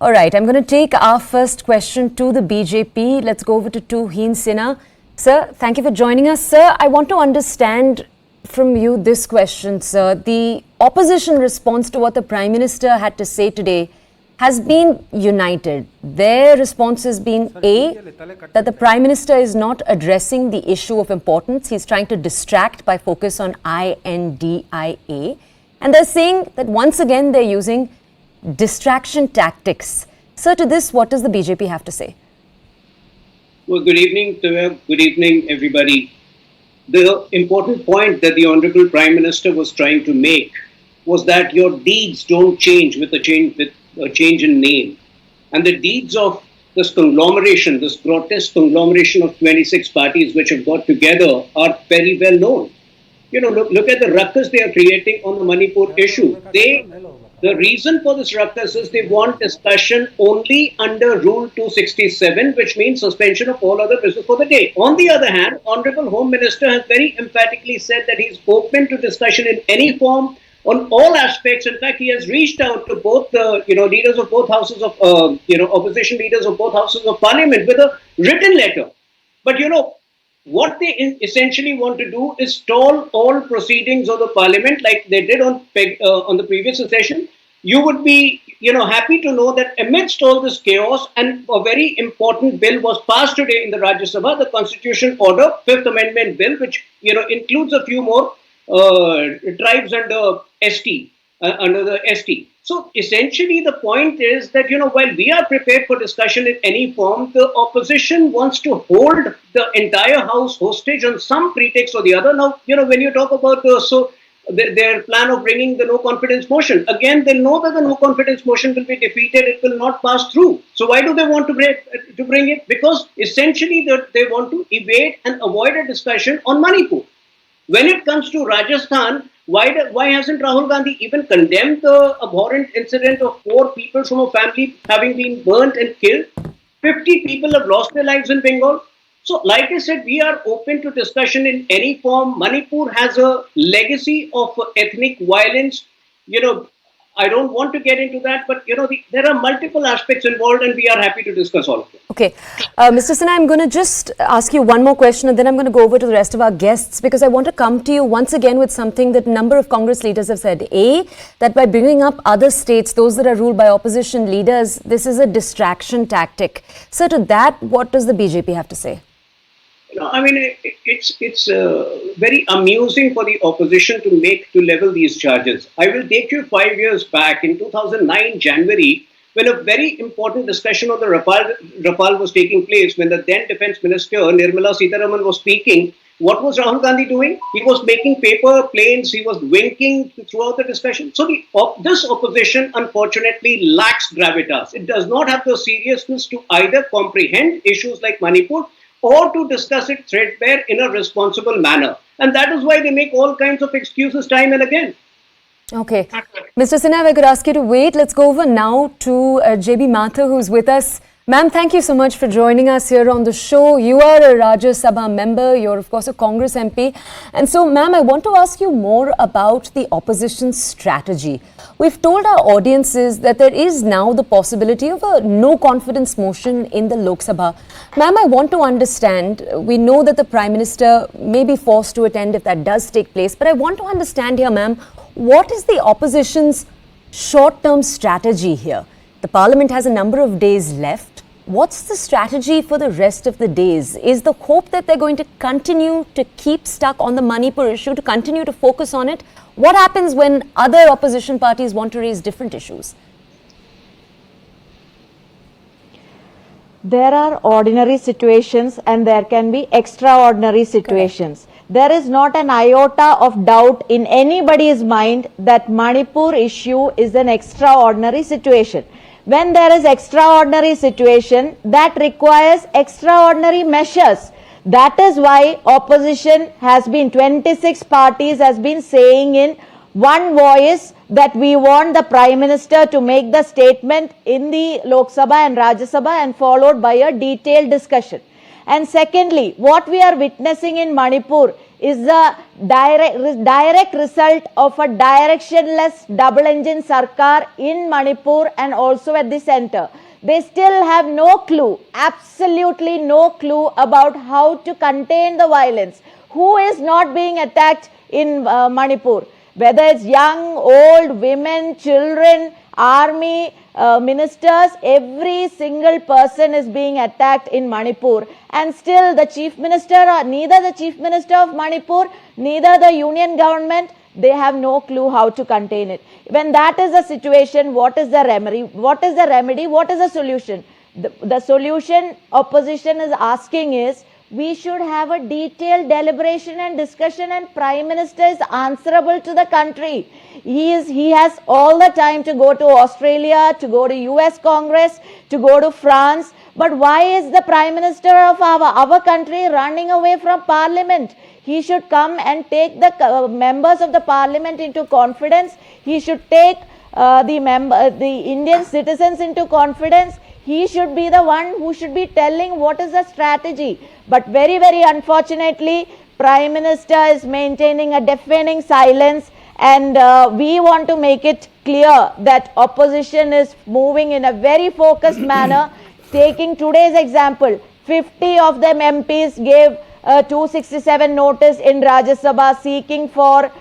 All right, I'm going to take our first question to the BJP. Let's go over to Tuhin Sinha. Sir, thank you for joining us. Sir, I want to understand from you this question, sir. The opposition response to what the Prime Minister had to say today has been united. Their response has been A, that the Prime Minister is not addressing the issue of importance. He's trying to distract by focus on INDIA. And they're saying that once again they're using distraction tactics. Sir, to this, what does the BJP have to say? Well, good evening, Taweb. Good evening, everybody. The important point that the Honorable Prime Minister was trying to make was that your deeds don't change with a change in name. And the deeds of this conglomeration, this grotesque conglomeration of 26 parties which have got together are very well known. You know, look at the ruckus they are creating on the Manipur issue. The reason for this ruckus is they want discussion only under Rule 267, which means suspension of all other business for the day. On the other hand, Honorable Home Minister has very emphatically said that he's open to discussion in any form on all aspects. In fact, he has reached out to both the leaders of both houses of opposition leaders of both houses of parliament with a written letter. But what they essentially want to do is stall all proceedings of the parliament like they did on the previous session. You would be happy to know that amidst all this chaos, and a very important bill was passed today in the Rajya Sabha, the Constitution Order, Fifth Amendment Bill, which includes a few more tribes under the ST. So essentially the point is that, while we are prepared for discussion in any form, the opposition wants to hold the entire house hostage on some pretext or the other. Now, when you talk about their plan of bringing the no confidence motion, again, they know that the no confidence motion will be defeated. It will not pass through. So why do they want to bring it? Because essentially they want to evade and avoid a discussion on Manipur. When it comes to Rajasthan, why hasn't Rahul Gandhi even condemned the abhorrent incident of 4 people from a family having been burnt and killed? 50 people have lost their lives in Bengal. So, like I said, we are open to discussion in any form. Manipur has a legacy of ethnic violence. I don't want to get into that, but there are multiple aspects involved, and we are happy to discuss all of them. Okay, Mr. Sinha, I'm going to just ask you one more question, and then I'm going to go over to the rest of our guests, because I want to come to you once again with something that a number of Congress leaders have said. A, that by bringing up other states, those that are ruled by opposition leaders, this is a distraction tactic. So to that, what does the BJP have to say? It's very amusing for the opposition to level these charges. I will take you 5 years back in 2009 January, when a very important discussion on the Rafale was taking place, when the then Defence Minister Nirmala Sitharaman was speaking. What was Rahul Gandhi doing? He was making paper planes. He was winking throughout the discussion. So this opposition, unfortunately, lacks gravitas. It does not have the seriousness to either comprehend issues like Manipur or to discuss it threadbare in a responsible manner. And that is why they make all kinds of excuses time and again. Okay. Mr. Sinha, if I could ask you to wait. Let's go over now to JB Mathur, who's with us. Ma'am, thank you so much for joining us here on the show. You are a Rajya Sabha member. You're, of course, a Congress MP. And so, ma'am, I want to ask you more about the opposition's strategy. We've told our audiences that there is now the possibility of a no-confidence motion in the Lok Sabha. Ma'am, I want to understand, we know that the Prime Minister may be forced to attend if that does take place, but I want to understand here, ma'am, what is the opposition's short-term strategy here? The Parliament has a number of days left. What's the strategy for the rest of the days? Is the hope that they're going to continue to keep stuck on the Manipur issue, to continue to focus on it? What happens when other opposition parties want to raise different issues? There are ordinary situations and there can be extraordinary situations. Correct. There is not an iota of doubt in anybody's mind that Manipur issue is an extraordinary situation. When there is extraordinary situation, that requires extraordinary measures. That is why opposition has been, 26 parties has been saying in one voice that we want the Prime Minister to make the statement in the Lok Sabha and Rajya Sabha and followed by a detailed discussion. And secondly, what we are witnessing in Manipur is the direct result of a directionless double-engine sarkar in Manipur and also at the center. They still have no clue, absolutely no clue about how to contain the violence. Who is not being attacked in Manipur? Whether it's young, old, women, children, army, ministers, every single person is being attacked in Manipur. And still the chief minister, neither the chief minister of Manipur, neither the union government, they have no clue how to contain it. When that is the situation, what is the remedy? What is the remedy? What is the solution? The solution opposition is asking is, we should have a detailed deliberation and discussion, and Prime Minister is answerable to the country. He has all the time to go to Australia, to go to US Congress, to go to France. But why is the Prime Minister of our country running away from Parliament? He should come and take the members of the Parliament into confidence. He should take the Indian citizens into confidence. He should be the one who should be telling what is the strategy. But very, very unfortunately, Prime Minister is maintaining a deafening silence, and we want to make it clear that opposition is moving in a very focused manner. Taking today's example, 50 of them MPs gave 267 notice in Rajya Sabha seeking for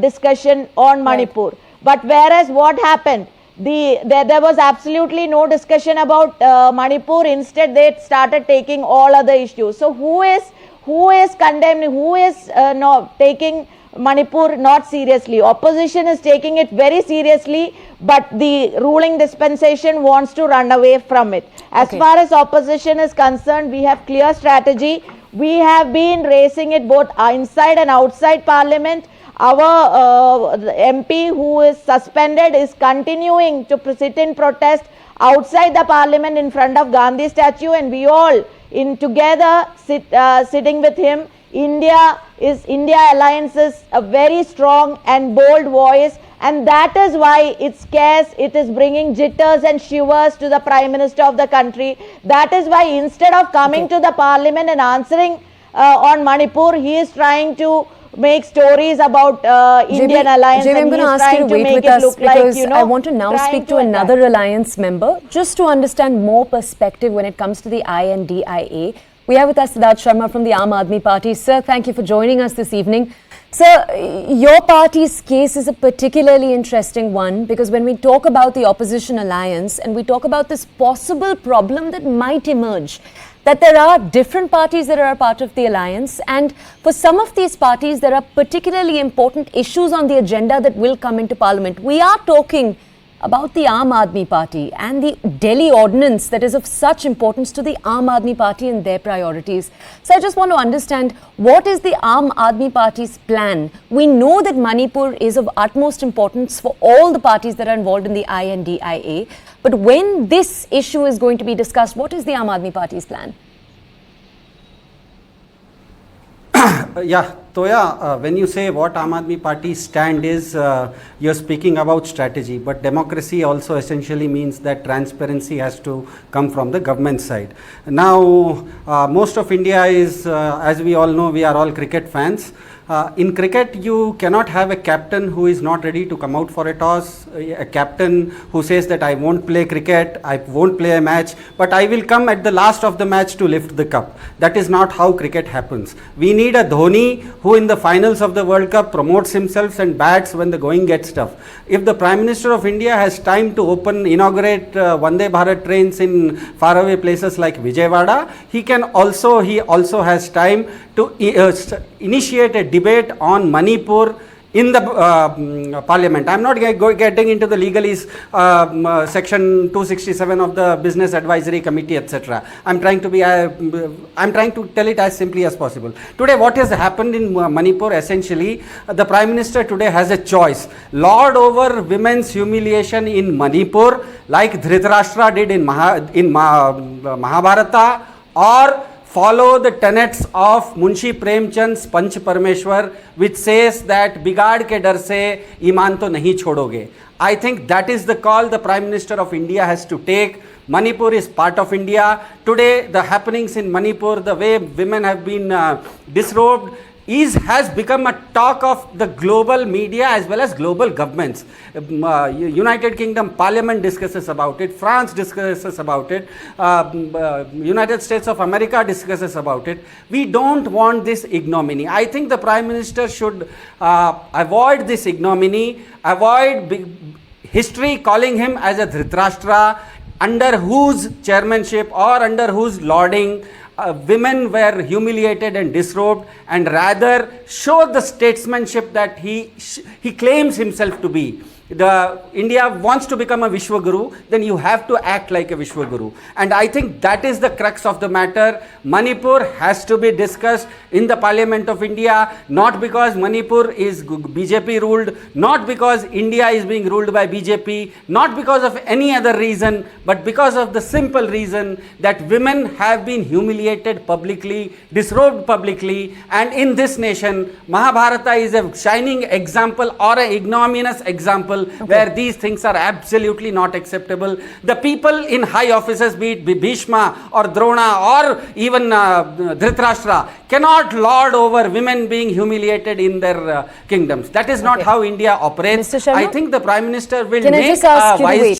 discussion on Manipur. But whereas what happened? There was absolutely no discussion about Manipur. Instead, they started taking all other issues. So who is condemning? Who is not taking Manipur not seriously? Opposition is taking it very seriously, but the ruling dispensation wants to run away from it. As far as opposition is concerned, we have clear strategy. We have been raising it both inside and outside Parliament. Our MP who is suspended is continuing to sit in protest outside the Parliament in front of Gandhi statue, and we all together sitting with him. India Alliance is a very strong and bold voice, and that is why it scares, it is bringing jitters and shivers to the Prime Minister of the country. That is why instead of coming to the Parliament and answering on Manipur, he is trying to make stories about Indian Alliance. JB, I'm going to ask you to wait with us because I want to now speak to another Alliance member just to understand more perspective when it comes to the INDIA. We have with us Siddharth Sharma from the Aam Aadmi Party. Sir, thank you for joining us this evening. Sir, your party's case is a particularly interesting one because when we talk about the opposition alliance and we talk about this possible problem that might emerge, that there are different parties that are a part of the alliance, and for some of these parties there are particularly important issues on the agenda that will come into Parliament. We are talking about the Aam Aadmi Party and the Delhi ordinance that is of such importance to the Aam Aadmi Party and their priorities. So I just want to understand, what is the Aam Aadmi Party's plan? We know that Manipur is of utmost importance for all the parties that are involved in the INDIA. But when this issue is going to be discussed, what is the Aam Aadmi Party's plan? Yeah, Toya, when you say what Aam Aadmi Party's stand is, you're speaking about strategy, but democracy also essentially means that transparency has to come from the government side. Now, most of India is, as we all know, we are all cricket fans. In cricket, you cannot have a captain who is not ready to come out for a toss, a captain who says that I won't play cricket, I won't play a match, but I will come at the last of the match to lift the cup. That is not how cricket happens. We need a Dhoni who in the finals of the World Cup promotes himself and bats when the going gets tough. If the Prime Minister of India has time to inaugurate Vande Bharat trains in faraway places like Vijayawada, he also has time to initiate a debate on Manipur in the Parliament. I am not getting into the legalese, section 267 of the Business Advisory Committee, etc. I am trying to tell it as simply as possible. Today, what has happened in Manipur, essentially, the Prime Minister today has a choice: lord over women's humiliation in Manipur, like Dhritarashtra did in Mahabharata, or follow the tenets of Munshi Premchand's Panch Parmeshwar, which says that bigaad ke dar se iman to nahi chodoge. I think that is the call the Prime Minister of India has to take. Manipur is part of India. Today, the happenings in Manipur, the way women have been disrobed, has become a talk of the global media as well as global governments. United Kingdom Parliament discusses about it, France discusses about it, United States of America discusses about it. We don't want this ignominy. I think the Prime Minister should avoid this ignominy, avoid history calling him as a Dhritarashtra, under whose chairmanship or under whose lauding women were humiliated and disrobed, and rather show the statesmanship that he claims himself to be. India wants to become a Vishwaguru, then you have to act like a Vishwaguru. And I think that is the crux of the matter. Manipur has to be discussed in the Parliament of India, not because Manipur is BJP ruled, not because India is being ruled by BJP, not because of any other reason, but because of the simple reason that women have been humiliated publicly, disrobed publicly, and in this nation, Mahabharata is a shining example or an ignominious example where these things are absolutely not acceptable. The people in high offices, be it Bhishma or Drona or even Dhritarashtra, cannot lord over women being humiliated in their kingdoms. That is not how India operates. Mr. Sharma? I think the Prime Minister will Can I make just ask a you to wise wait?